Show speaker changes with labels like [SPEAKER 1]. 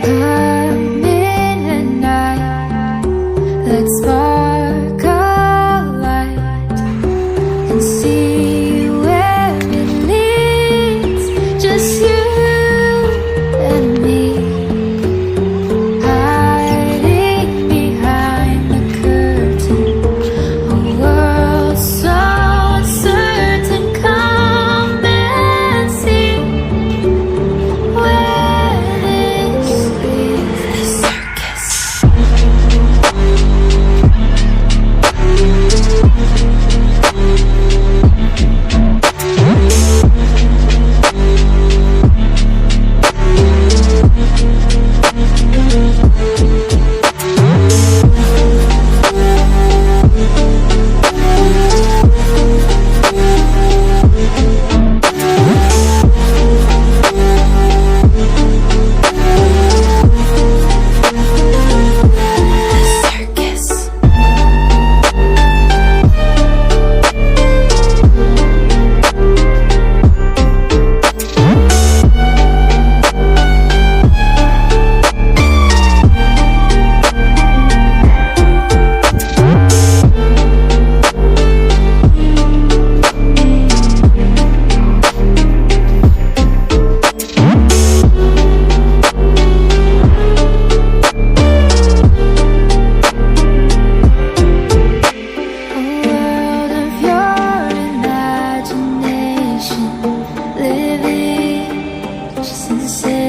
[SPEAKER 1] I'm in a night, let's spark a light and see where it leads. Just you and me, hiding behind the curtain, a world so uncertain. Come and see where this leads. The circus. Living just in the city.